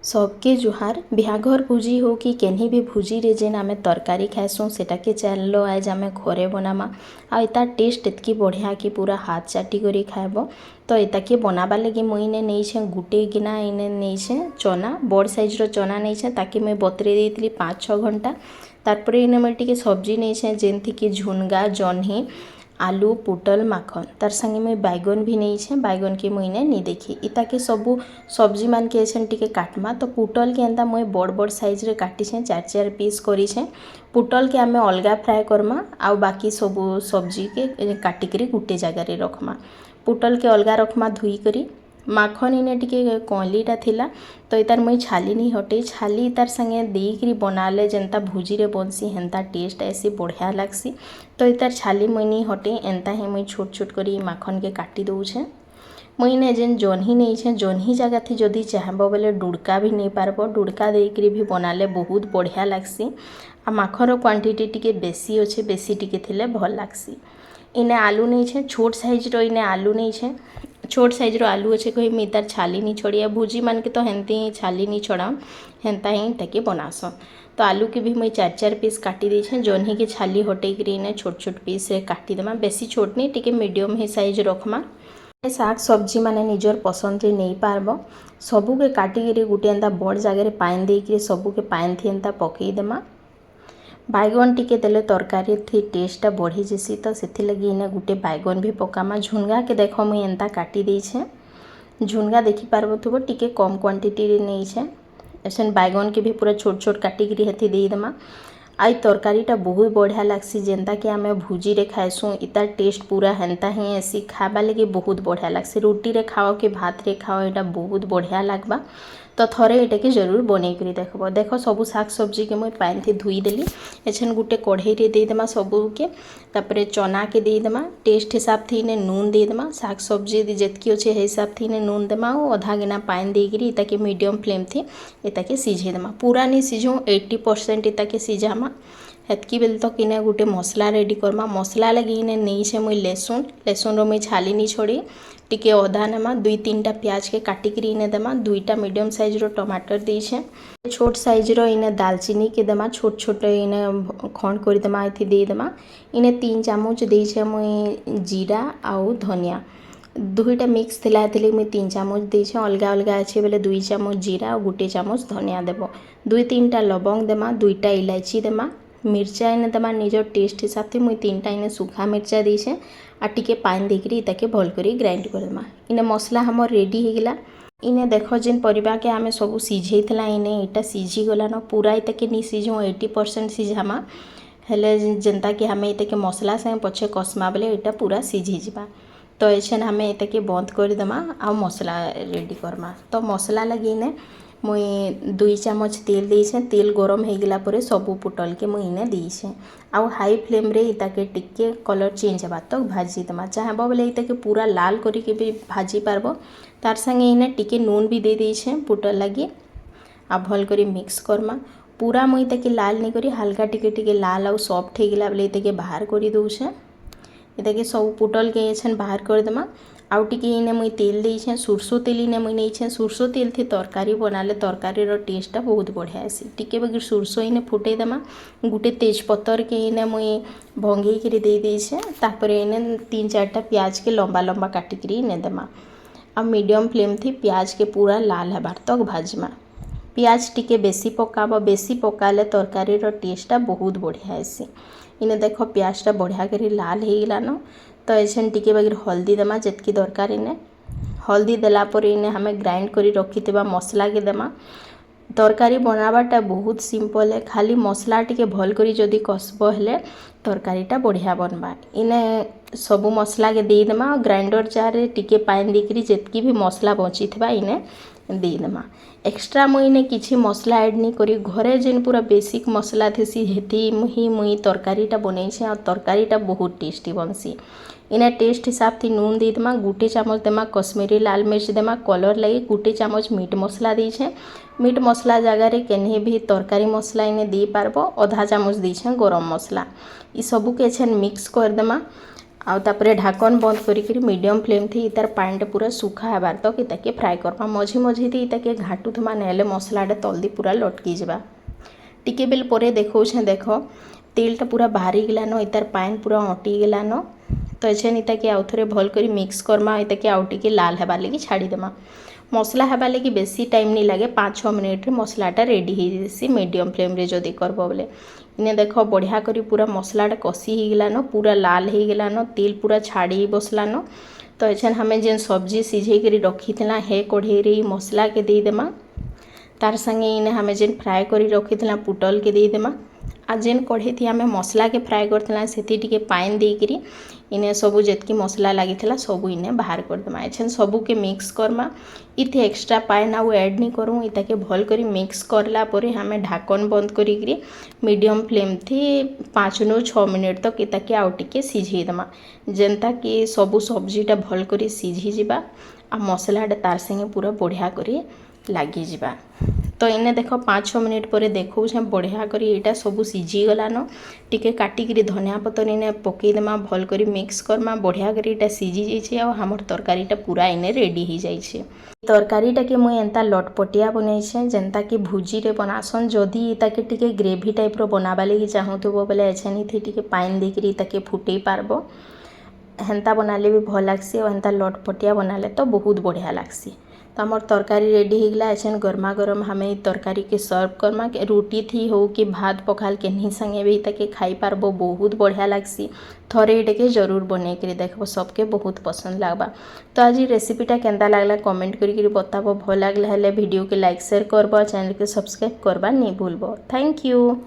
सबके जुहार बिहाघर भोजी हो कि केन्ही भी भोजी रे जेन आमे तरकारी खाइसुँ सेटाके चलो आज आमे घरे बनामा आ इतार टेस्ट एतकी बढ़िया कि पूरा हाथ चाटी करी खाइब। तो एताके बनाबार लगी मुई इने नेइछे गुटे गिना इने नेइछे चना बड़ साइजर चना नेइछे ताके मुई बतुरेई देइथिली 5-6 घंटा। तारपरे इने मुई टिके सब्जी नेइछे जेनथी कि झुनगा जह्नी आलू पुटल माखन तार संगे मुई बैगन भी नेइछे बैगन के मुई ने नी देखी इताके सबू सब्जी मान के एछन टिके काटमा। तो पुटल के एंता मुई बड़ बड़ साइज रे काटिछे 4-4 पीस करिछे। पुटल के आमे अलगा फ्राए करमा आउ बाकी सबू सब्जी के काटिकरी गुटे जगह रे रखमा। पुटल के अलगा रखमा धुई करी माखन इने टिके कॉलीटा थिला तो इतार मुई छाली नहीं हटे छाली तार संगे देकरी बनाले जेनता भुजी रे बनसी हेन्ता टेस्ट ऐसी बढ़िया लागसी। तो इतार छाली मुई नहीं हटे एंता ही मुई छोट छोट करी माखन के काटी दउछे। मुई ने जेन जह्नी नहीं जह्नी जगह थी जदि चाहब बोले डुड़का भी नहीं पारब डुड़का देकरी भी बनाले बहुत बढ़िया लागसी। आ माखर क्वांटिटी टिके बेसी अच्छे बेसी टिके थिले भल लागसी। इने आलू नहीं छोट साइज रो इने आलू नहीं छोट साइज रो आलू अच्छे कही मुई तार छाली नहीं छड़िया भुजी मान के तो हेन्ती ही छाली नहीं छड़ाऊँ हेन्ता ही ताके बनास। तो आलू के भी मुई 4-4 पीस काटी देछे जह्नी के छाली हटेक इने छोट छोट पीस रे काटी देमा बेसी छोट नहीं टिके मीडियम ही साइज रखमा। शाक सब्जी माने निजर पसंद रे नहीं पारब सबू के काटिक गुटे एंता बड़ जगह पानी देके सबू के पानी थी एंता पकई देमा। बैगन टिके देले तरकारी थी टेस्टा बढ़ी जैसी तो से लगी इने गुटे बैगन भी पकामा। झुनगा के देख मुई एंता काटी देछे झुनगा देखी पारबो थबो टिके कम क्वांटिटी रे नेइछे एसन बैगन के भी पूरा छोट छोट काटिक हेथी दे देमा। आई तरकारीटा बहुत बढ़िया लागसी जेनता कि आमे भुजी रे खाइसुँ इतार टेस्ट पूरा हेन्ता ही ऐसी खाबा लगी बहुत बढ़िया लागसी रोटी रे खाओ कि भात रे खाओ एटा बहुत बढ़िया लागबा। तो थरे एटा के जरूर बनै करी देखबो। देखो सबू शाक सब्जी के मुई पानी थी धुई देली एछन गुटे कढ़ई रे दे देमा सबू के तापरे चना के दे देमा टेस्ट हिसाब थी इने नून दे देमा शाक सब्जी जेतकी अच्छे हे हिसाब थी इने नून देमा और आधा गिना पानी देकरी इताके मीडियम फ्लेम थी इताके सिझे देमा पूरा नहीं सिझो 80% इताके सिझामा। हेतकी बेल तक इने गुटे मसला रेडी करमा मसला लगी इने नहीं मुई लेसुन रो मुई छाली नहीं छोड़ी टिके अदा नेमा 2-3टा प्याज के काटिकरी इने देमा 2टा मीडियम साइज रो टमाटर देछे छोट साइज रो इने दालचीनी के देमा छोट छोट इने खंड कर देमा इथि दे देमा। इने 3 चामच देछे मुई जीरा आउ धनिया 2टा मिक्स थिला थिले मुई 3 चामच देछे अलगा अलगा अच्छे बेले 2 चामच जीरा और 1 चामच धनिया देबो 2-3टा लवंग देमा 2टा इलायची देमा मिर्चा इने देमा निजर टेस्ट हिसाब से मुई 3टा इने सूखा मिर्चा देछे आ टिके पानी देकरी ताके भल करी ग्राइंड कर देमा। इने मसला हमर रेडी हो गला। इने देखो जेन परिबा के आमे सब सिझेइतला इने एटा सिझी गला न पूरा इताके नी सिझो 80% सिझामा हेले जेनता कि हमें इताके मसला से पछे कसमा बेले एटा पूरा सिझी जिबा। तो एछन हमें इताके बंद कर देमा आ मसला रेडी करमा। तो मसला लगी इने मुई 2 चामच तेल देछे तेल गरम हो गला परे सबू पुटल के मुई इने देछे आउ हाई फ्लेम रे इताके टिके कलर चेंज हेबा तक भाजी देमा चाहबो बोले इताके पूरा लाल करी के भी भाजी पारबो। तार संगे इने टिके नून भी दे देछे पुटल लगी आ भल करी मिक्स करमा पूरा मुई इताके लाल नहीं करी हल्का टिके टिके लाल आउ सॉफ्ट हो गला बोले इताके बाहर करी दउछे इताके सब पुटल के एछन बाहर कर देमा। आउ टिके इने मुई तेल देछे सुरसो तेल इने मुई नेइछे सुरसो तेल थी तरकारी बनाले तरकारी रो टेस्टा बहुत बढ़िया आसी टिके बगर सुरसो इने फुटे देमा गुटे तेजपत्तर के इने मुई भंगेई करी दे देछे तापरे इने 3-4टा प्याज के लंबा लंबा काटिकरी इने देमा आ मीडियम फ्लेम थी प्याज के पूरा लाल हेबार तक भाजमा। प्याज टिके बेसी पकाबो बेसी पकाले तरकारी रो टेस्टा बहुत बढ़िया आसी। इने देखो प्याजटा बढ़िया करी लाल हो गला न तो एछन टिके बगर हल्दी देमा जेतकी दरकार इने हल्दी देला पर इने हमें ग्राइंड करी रखिथिबा मसला के देमा। तरकारी बनाबाटा बहुत सिंपल है खाली मसला टिके भल करी जदि कसबो हेले तरकारीटा बढ़िया बनबा। इने सबू मसला के दे देमा ग्राइंडर जार रे टिके पानी देकरी जेतकी भी मसला बची थिबा इने दे देमा। एक्स्ट्रा मुई इने किछि मसला ऐड नहीं करी घरे जेन पूरा बेसिक मसला थेसी हेथी ही मुई तरकारीटा बनैछे और तरकारीटा बहुत टेस्टी बनसी। इने टेस्ट हिसाब थी नून दे देमा 1 चामच देमा कश्मीरी लाल मिर्च देमा कलर लगी 1 चामच मीट मसला देछे मीट मसला जगह रे केन्हे भी तरकारी मसला इने दे पारबो आधा चामच देछे गरम मसला ई सबू के छन मिक्स कर देमा आउ तापरे ढाकन बंद करिक मीडियम फ्लेम थी तार पानी पूरा सुखा हेबार तक इताके फ्राए करवा मझी मझी थी इताके घाटुथमा नहेले मसलाटा तल्दी पूरा लटकी जावा टिके बेल परे देखौछे देख तेलटा पूरा बाहरी गलान इतार पानी पूरा अटी गलान तो एछेन इताके आउ थरे भल करी मिक्स करमा इताके आउ टिके लाल हेबार लगी छाड़ीदेमा मसला हेबार लगी बेसी टाइम नहीं लगे 5-6 मिनिट रे मसलाटा रेडी हो जासी मीडियम फ्लेम रे जदि करब बोले इने देख बढ़िया करी पूरा मसलाटा कषी हो गलान पूरा लाल हो गलान तेल पूरा छाड़ी बसलान तो एछेन हमें जेन सब्जी सिझे करी रखी थिला हे कढ़ई रे मसला के दे देमा तार संगे इने हमें जेन फ्राए करी रखी थिला पुटल के दे देमा आ जेन कढ़ई थी आम मसला के फ्राए करथिला सेति टिके पानी देकरी इने सबू जेतकी मसला लगी सबू इने बाहर करदेमा एछेन सबू के मिक्स करमा इथे एक्स्ट्रा पानी आउ ऐड नहीं करूँ इताके भल करी मिक्स करला परे हमें ढाकन बंद करी मीडियम फ्लेम थी 5-6 मिनिट तक इताके आउ टिके सिझेदेमा जेनता कि सबू सब्जीटा भल करी सिझी जिबा आ मसलाटा तार संगे पूरा बढ़िया करी लगी जिबा तो इने देख 5-6 मिनिट पर देखो बढ़िया करी एटा सबू सिझी गलान टिके काटिकी धनिया पतर इने पकईदेमा भल करी मिक्स करमा बढ़िया करी एटा सिझी जाइए और हमर तरकारीटा पूरा इने रेडी हो जाइए तरकारीटा के मुई एंता लटपटिया बनईछे जेनता कि भुजी रे बनासन जदि इताके टिके ग्रेवी टाइप रो बनाबा लगी चाहूथबो बोले एछेनी थी टिके पानी देकरी इताके फुटई पारबो हेन्ता बनाले भी भल लागसी और हेन्ता लटपटिया बनाले तो बहुत बढ़िया लागसी तो आमर तरकारी रेडी हो गला एछेन गर्मा गरम हमें तरकारी के सर्व करमा रोटी थी हो कि भात पखाल केन्ही संगे भी ताके खाई पारबो बहुत बढ़िया लागसी थरे एटाके जरूर बनै करी देखबो सबके बहुत पसंद लागबा तो आज रेसिपीटा केंता लागला कमेंट करी बताबो भल लागला हेले वीडियो के लाइक शेयर करबो चैनल के सब्सक्राइब करबा नहीं भूलबो थैंक यू।